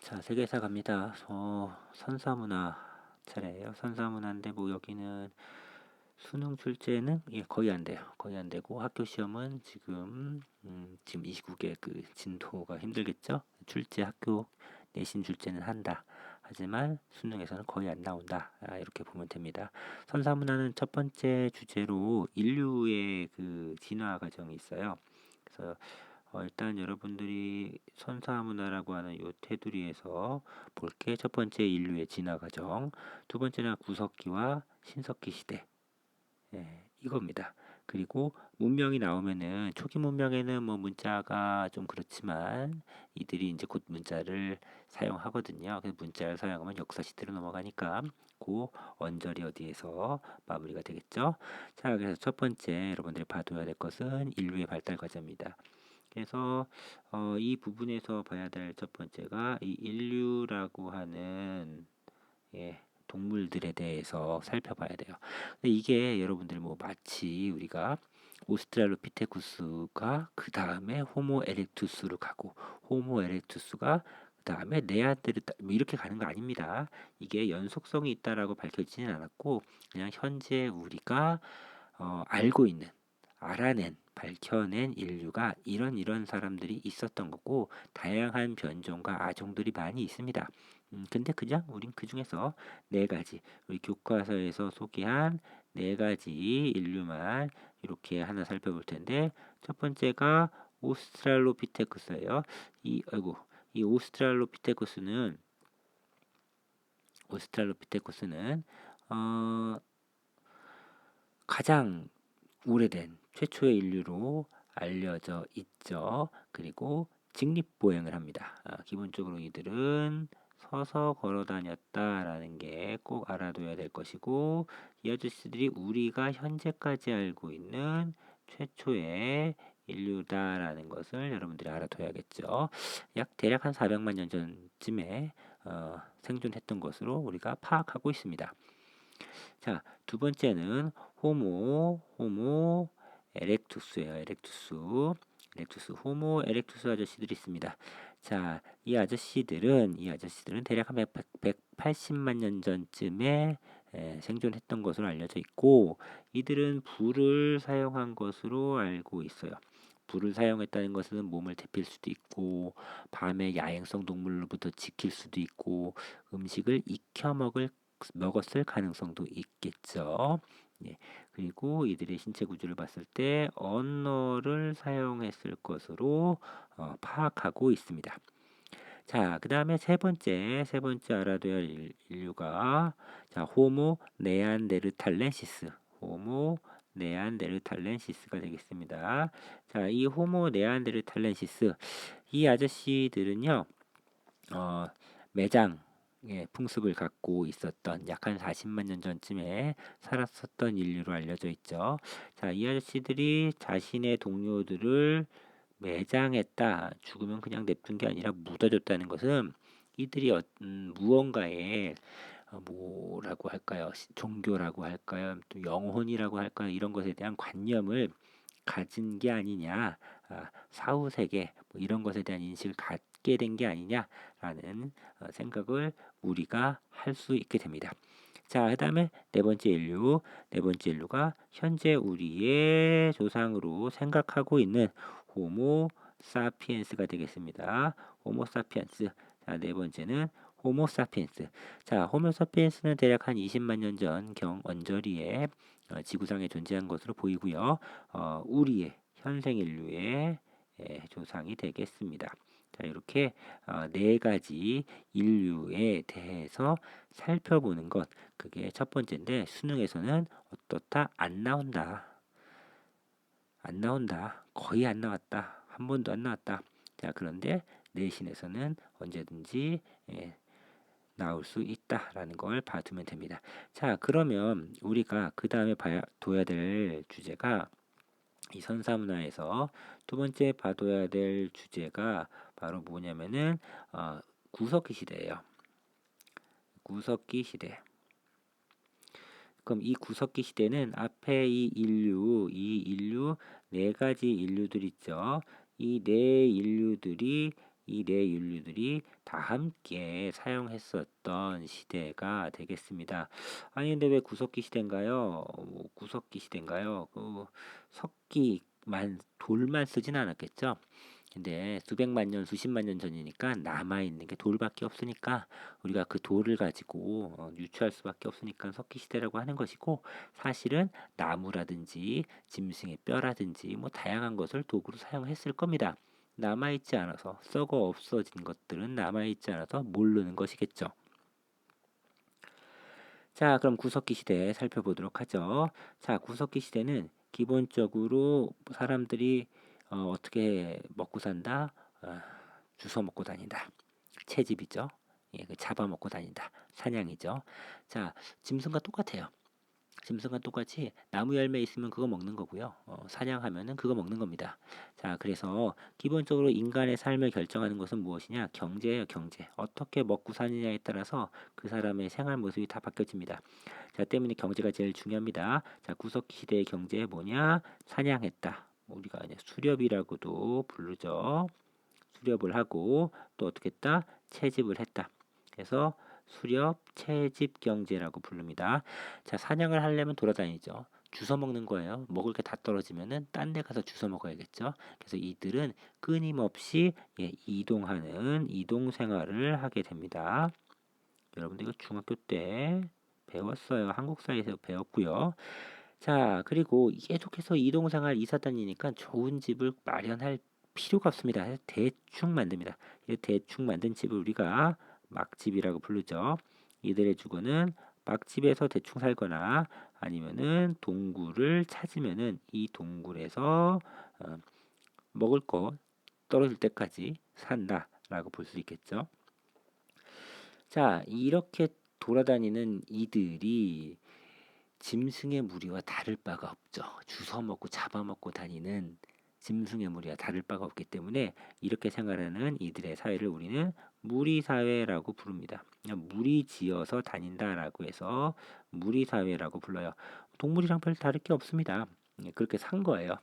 자, 세계사 갑니다. 선사문화 차례예요. 선사문화인데 뭐 여기는 수능 출제는 거의 안 돼요. 거의 안 되고 학교 시험은 지금 이 시국에 그 진도가 힘들겠죠. 출제 학교 내신 출제는 한다. 하지만 수능에서는 거의 안 나온다. 이렇게 보면 됩니다. 선사문화는 첫 번째 주제로 인류의 그 진화 과정이 있어요. 그래서 일단 여러분들이 선사문화라고 하는 요 테두리에서 볼 게 첫 번째 인류의 진화 과정, 두 번째는 구석기와 신석기 시대, 이겁니다. 그리고 문명이 나오면은 초기 문명에는 뭐 문자가 좀 그렇지만 이들이 이제 곧 문자를 사용하거든요. 그래서 문자를 사용하면 역사 시대로 넘어가니까 그 언저리 어디에서 마무리가 되겠죠. 자, 그래서 첫 번째 여러분들이 봐둬야 될 것은 인류의 발달 과정입니다. 그래서 이 부분에서 봐야 될 첫 번째가 이 인류라고 하는 동물들에 대해서 살펴봐야 돼요. 근데 이게 여러분들 뭐 마치 우리가 오스트랄로피테쿠스가 그 다음에 호모 에렉투스로 가고 호모 에렉투스가 그 다음에 네안데르탈 뭐 이렇게 가는 거 아닙니다. 이게 연속성이 있다라고 밝혀지진 않았고 그냥 현재 우리가 알고 있는 알아낸 밝혀낸 인류가 이런 사람들이 있었던 거고 다양한 변종과 아종들이 많이 있습니다. 근데 그냥 우린 그 중에서 네 가지 우리 교과서에서 소개한 네 가지 인류만 이렇게 하나 살펴볼 텐데 첫 번째가 오스트랄로피테쿠스예요. 이 오스트랄로피테쿠스는 어, 가장 오래된 최초의 인류로 알려져 있죠. 그리고 직립보행을 합니다. 기본적으로 이들은 서서 걸어 다녔다라는 게 꼭 알아둬야 될 것이고 이 아저씨들이 우리가 현재까지 알고 있는 최초의 인류다라는 것을 여러분들이 알아둬야겠죠. 약 대략 한 400만 년 전쯤에 생존했던 것으로 우리가 파악하고 있습니다. 자, 두 번째는 호모 에렉투스예요. 에렉투스, 호모 에렉투스 아저씨들이 있습니다. 자, 이 아저씨들은 대략 한 180만 년 전쯤에 생존했던 것으로 알려져 있고, 이들은 불을 사용한 것으로 알고 있어요. 불을 사용했다는 것은 몸을 데필 수도 있고, 밤에 야행성 동물로부터 지킬 수도 있고, 음식을 먹었을 가능성도 있겠죠. 예. 그리고 이들의 신체 구조를 봤을 때 언어를 사용했을 것으로 파악하고 있습니다. 자, 그 다음에 세 번째 알아둬야 할 인류가 자, 호모 네안데르탈렌시스가 되겠습니다. 자, 이 호모 네안데르탈렌시스 이 아저씨들은요, 매장 풍습을 갖고 있었던 약 한 40만 년 전쯤에 살았었던 인류로 알려져 있죠. 자, 이 아저씨들이 자신의 동료들을 매장했다. 죽으면 그냥 냅둔 게 아니라 묻어줬다는 것은 이들이 무언가에 뭐라고 할까요? 종교라고 할까요? 또 영혼이라고 할까요? 이런 것에 대한 관념을 가진 게 아니냐, 사후세계 뭐 이런 것에 대한 인식을 갖게 된 게 아니냐라는 생각을 우리가 할 수 있게 됩니다. 자, 그다음에 네 번째 인류가 현재 우리의 조상으로 생각하고 있는 호모 사피엔스가 되겠습니다. 호모 사피엔스. 자, 네 번째는 호모 사피엔스. 자, 호모 사피엔스는 대략 한 20만 년 전 경 언저리에 지구상에 존재한 것으로 보이고요. 우리의 현생 인류의 조상이 되겠습니다. 자, 이렇게 네 가지 인류에 대해서 살펴보는 것, 그게 첫 번째인데 수능에서는 어떻다? 안 나온다. 안 나온다. 거의 안 나왔다. 한 번도 안 나왔다. 자, 그런데 내신에서는 언제든지 나올 수 있다라는 걸 봐두면 됩니다. 자, 그러면 우리가 그 다음에 둬야 될 주제가 이 선사문화에서 두 번째 봐둬야 될 주제가 바로 뭐냐면은 구석기 시대예요. 구석기 시대. 그럼 이 구석기 시대는 앞에 이 인류 네 가지 인류들 있죠. 이 네 인류들이 이 네 인류들이 다 함께 사용했었던 시대가 되겠습니다. 아니 근데 왜 구석기 시대인가요? 구석기 시대인가요? 석기만 돌만 쓰진 않았겠죠? 근데 수백만 년, 수십만 년 전이니까 남아있는 게 돌밖에 없으니까 우리가 그 돌을 가지고 유추할 수밖에 없으니까 석기 시대라고 하는 것이고 사실은 나무라든지 짐승의 뼈라든지 뭐 다양한 것을 도구로 사용했을 겁니다. 남아있지 않아서 썩어 없어진 것들은 남아있지 않아서 모르는 것이겠죠. 자, 그럼 구석기 시대 살펴보도록 하죠. 자, 구석기 시대는 기본적으로 사람들이 어떻게 먹고 산다? 어, 주워 먹고 다닌다. 채집이죠. 예, 그 잡아먹고 다닌다. 사냥이죠. 자, 짐승과 똑같아요. 짐승과 똑같이 나무 열매 있으면 그거 먹는 거고요. 사냥하면은 그거 먹는 겁니다. 자, 그래서 기본적으로 인간의 삶을 결정하는 것은 무엇이냐? 경제예요, 경제. 어떻게 먹고 사느냐에 따라서 그 사람의 생활 모습이 다 바뀌어집니다. 자, 때문에 경제가 제일 중요합니다. 자, 구석기 시대의 경제 뭐냐? 사냥했다. 우리가 이제 수렵이라고도 부르죠. 수렵을 하고 또 어떻게 했다? 채집을 했다. 그래서 수렵, 채집 경제라고 부릅니다. 자, 사냥을 하려면 돌아다니죠. 주워 먹는 거예요. 먹을 게 다 떨어지면은 딴 데 가서 주워 먹어야겠죠. 그래서 이들은 끊임없이 이동하는 이동 생활을 하게 됩니다. 여러분들 이거 중학교 때 배웠어요. 한국사에서 배웠고요. 자, 그리고 계속해서 이동 생활 이사 다니니까 좋은 집을 마련할 필요가 없습니다. 대충 만듭니다. 이 대충 만든 집을 우리가 막집이라고 부르죠. 이들의 주거는 막집에서 대충 살거나 아니면은 동굴을 찾으면은 이 동굴에서 어, 먹을 거 떨어질 때까지 산다라고 볼 수 있겠죠. 자, 이렇게 돌아다니는 이들이 짐승의 무리와 다를 바가 없죠. 주워 먹고 잡아먹고 다니는 짐승의 무리와 다를 바가 없기 때문에 이렇게 생활하는 이들의 사회를 우리는 무리사회라고 부릅니다. 그냥 무리지어서 다닌다라고 해서 무리사회라고 불러요. 동물이랑 별 다를 게 없습니다. 그렇게 산 거예요.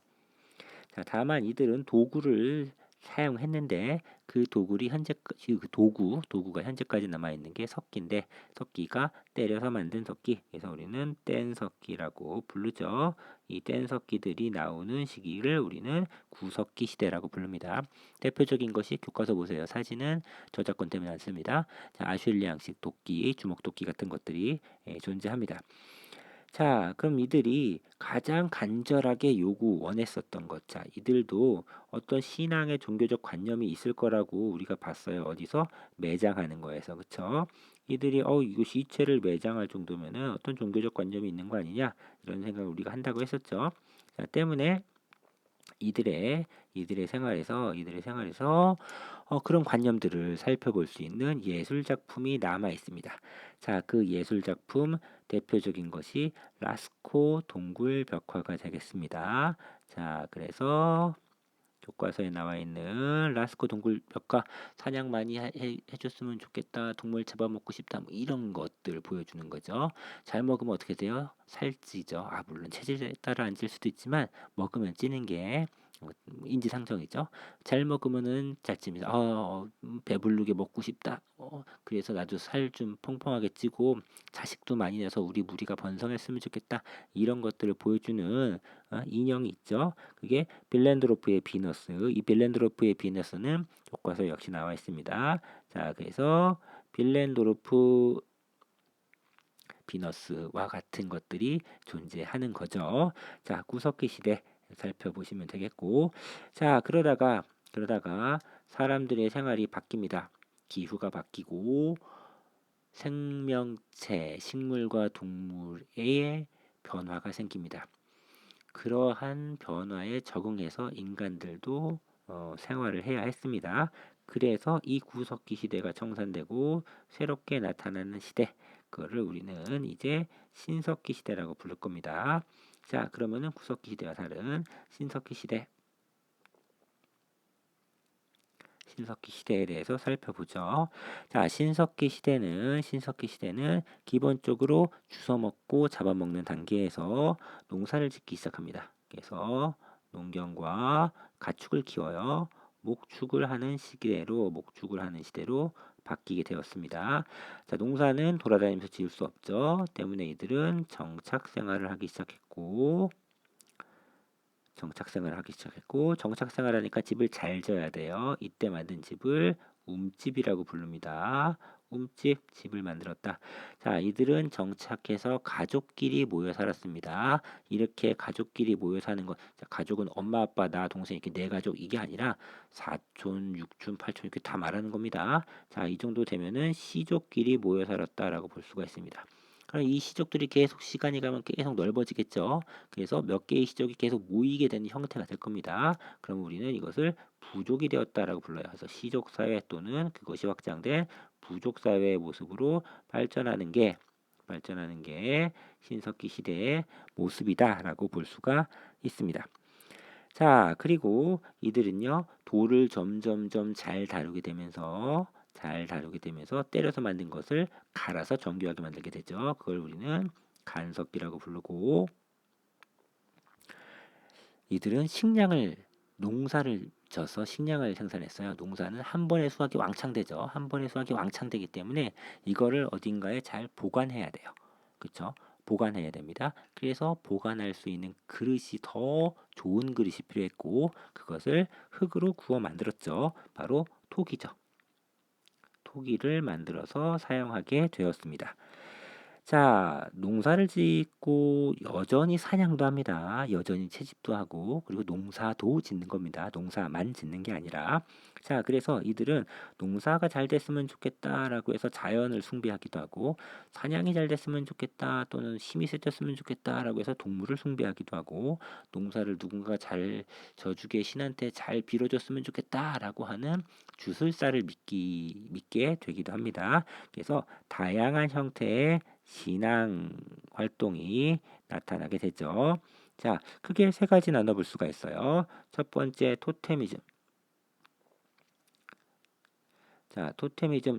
자, 다만 이들은 도구를 사용했는데 그 도구리 현재까지 그 도구가 현재까지 남아 있는 게 석기인데 석기가 때려서 만든 석기. 그래서 우리는 뗀석기라고 부르죠. 이 뗀석기들이 나오는 시기를 우리는 구석기 시대라고 부릅니다. 대표적인 것이 교과서 보세요. 사진은 저작권 때문에 안 씁니다. 자, 아슐리 양식 도끼, 주먹도끼 같은 것들이 존재합니다. 자, 그럼 이들이 가장 간절하게 원했었던 것. 자, 이들도 어떤 신앙의 종교적 관념이 있을 거라고 우리가 봤어요. 어디서? 매장하는 거에서. 그쵸? 이들이, 이거 시체를 매장할 정도면은 어떤 종교적 관념이 있는 거 아니냐? 이런 생각을 우리가 한다고 했었죠. 자, 때문에 이들의 생활에서 그런 관념들을 살펴볼 수 있는 예술 작품이 남아 있습니다. 자, 그 예술 작품 대표적인 것이 라스코 동굴 벽화가 되겠습니다. 자, 그래서 교과서에 나와 있는 라스코 동굴 벽화 사냥 많이 해줬으면 좋겠다. 동물 잡아먹고 싶다. 뭐 이런 것들 보여주는 거죠. 잘 먹으면 어떻게 돼요? 살찌죠. 물론 체질에 따라 안 찔 수도 있지만 먹으면 찌는 게 인지상정이죠. 잘 먹으면은 잘 찝니다. 배부르게 먹고 싶다. 그래서 나도 살 좀 펑펑하게 찌고 자식도 많이 내서 우리 무리가 번성했으면 좋겠다. 이런 것들을 보여주는 인형이 있죠. 그게 빌랜드로프의 비너스. 이 빌랜드로프의 비너스는 교과서 역시 나와 있습니다. 자, 그래서 빌랜드로프 비너스와 같은 것들이 존재하는 거죠. 자, 구석기 시대 살펴보시면 되겠고, 자, 그러다가 사람들의 생활이 바뀝니다. 기후가 바뀌고 생명체, 식물과 동물의 변화가 생깁니다. 그러한 변화에 적응해서 인간들도 생활을 해야 했습니다. 그래서 이 구석기 시대가 청산되고 새롭게 나타나는 시대, 그거를 우리는 이제 신석기 시대라고 부를 겁니다. 자, 그러면은 구석기 시대와 다른 신석기 시대에 대해서 살펴보죠. 자, 신석기 시대는 기본적으로 주워 먹고 잡아먹는 단계에서 농사를 짓기 시작합니다. 그래서 농경과 가축을 키워요. 목축을 하는 시대로 바뀌게 되었습니다. 자, 농사는 돌아다니면서 지을 수 없죠. 때문에 이들은 정착 생활을 하기 시작했고 정착 생활하니까 집을 잘 져야 돼요. 이때 만든 집을 움집이라고 부릅니다. 집을 만들었다. 자, 이들은 정착해서 가족끼리 모여 살았습니다. 이렇게 가족끼리 모여 사는 것, 자, 가족은 엄마, 아빠, 나, 동생 이렇게 네 가족 이게 아니라 사촌, 육촌, 팔촌 이렇게 다 말하는 겁니다. 자, 이 정도 되면은 시족끼리 모여 살았다라고 볼 수가 있습니다. 그럼 이 시족들이 계속 시간이 가면 계속 넓어지겠죠. 그래서 몇 개의 시족이 계속 모이게 되는 형태가 될 겁니다. 그럼 우리는 이것을 부족이 되었다라고 불러요. 그래서 시족 사회 또는 그것이 확장된 부족 사회의 모습으로 발전하는 게 신석기 시대의 모습이다라고 볼 수가 있습니다. 자, 그리고 이들은요, 돌을 점점점 잘 다루게 되면서 때려서 만든 것을 갈아서 정교하게 만들게 되죠. 그걸 우리는 간석기라고 부르고, 이들은 농사를 져서 식량을 생산했어요. 농사는 한 번에 수확이 왕창되죠. 한 번에 수확이 왕창되기 때문에 이거를 어딘가에 잘 보관해야 돼요. 그렇죠? 보관해야 됩니다. 그래서 보관할 수 있는 그릇이 더 좋은 그릇이 필요했고 그것을 흙으로 구워 만들었죠. 바로 토기죠. 토기를 만들어서 사용하게 되었습니다. 자, 농사를 짓고 여전히 사냥도 합니다. 여전히 채집도 하고 그리고 농사도 짓는 겁니다. 농사만 짓는 게 아니라. 자, 그래서 이들은 농사가 잘 됐으면 좋겠다라고 해서 자연을 숭배하기도 하고 사냥이 잘 됐으면 좋겠다 또는 힘이 세졌으면 좋겠다라고 해서 동물을 숭배하기도 하고 농사를 누군가 잘 져주게 신한테 잘 빌어줬으면 좋겠다라고 하는 주술사를 믿게 되기도 합니다. 그래서 다양한 형태의 신앙 활동이 나타나게 되죠. 자, 크게 세 가지 나눠볼 수가 있어요. 첫 번째 토테미즘. 자, 토테미즘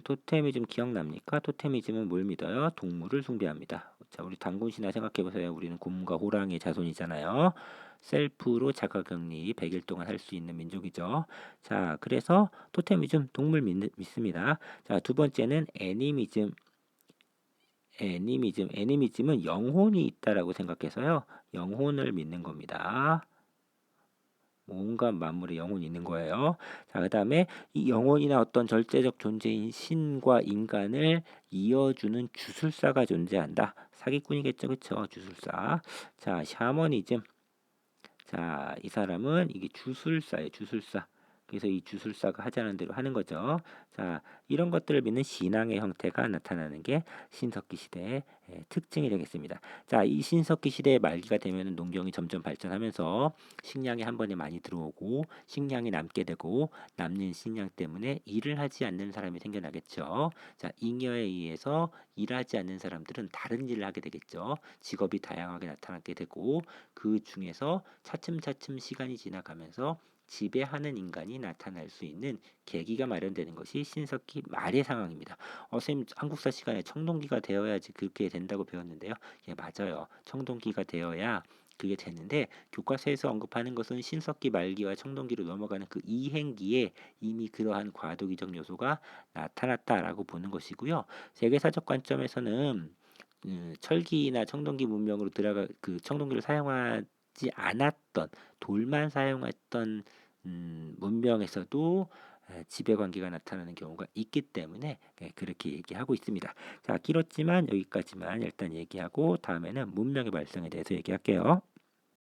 기억납니까? 토테미즘은 뭘 믿어요? 동물을 숭배합니다. 자, 우리 단군 신화 생각해 보세요. 우리는 곰과 호랑이의 자손이잖아요. 셀프로 자가격리 100일 동안 할 수 있는 민족이죠. 자, 그래서 토테미즘 동물 믿습니다. 자, 두 번째는 애니미즘은 영혼이 있다라고 생각해서요. 영혼을 믿는 겁니다. 온갖 만물에 영혼이 있는 거예요. 자, 그다음에 이 영혼이나 어떤 절대적 존재인 신과 인간을 이어주는 주술사가 존재한다. 사기꾼이겠죠, 그렇죠? 주술사. 자, 샤머니즘. 자, 이 사람은 이게 주술사예요, 주술사. 그래서 이 주술사가 하자는 대로 하는 거죠. 자, 이런 것들을 믿는 신앙의 형태가 나타나는 게 신석기 시대의 특징이 되겠습니다. 자, 이 신석기 시대의 말기가 되면 농경이 점점 발전하면서 식량이 한 번에 많이 들어오고 식량이 남게 되고 남는 식량 때문에 일을 하지 않는 사람이 생겨나겠죠. 자, 잉여에 의해서 일하지 않는 사람들은 다른 일을 하게 되겠죠. 직업이 다양하게 나타나게 되고 그 중에서 차츰차츰 시간이 지나가면서 지배하는 인간이 나타날 수 있는 계기가 마련되는 것이 신석기 말의 상황입니다. 선생님 한국사 시간에 청동기가 되어야지 그렇게 된다고 배웠는데요. 예, 맞아요. 청동기가 되어야 그게 되는데 교과서에서 언급하는 것은 신석기 말기와 청동기로 넘어가는 그 이행기에 이미 그러한 과도기적 요소가 나타났다라고 보는 것이고요. 세계사적 관점에서는 철기나 청동기 문명으로 들어가 그 청동기를 사용하지 않았던 돌만 사용했던 문명에서도 지배 관계가 나타나는 경우가 있기 때문에 그렇게 얘기하고 있습니다. 자, 길었지만 여기까지만 일단 얘기하고 다음에는 문명의 발생에 대해서 얘기할게요.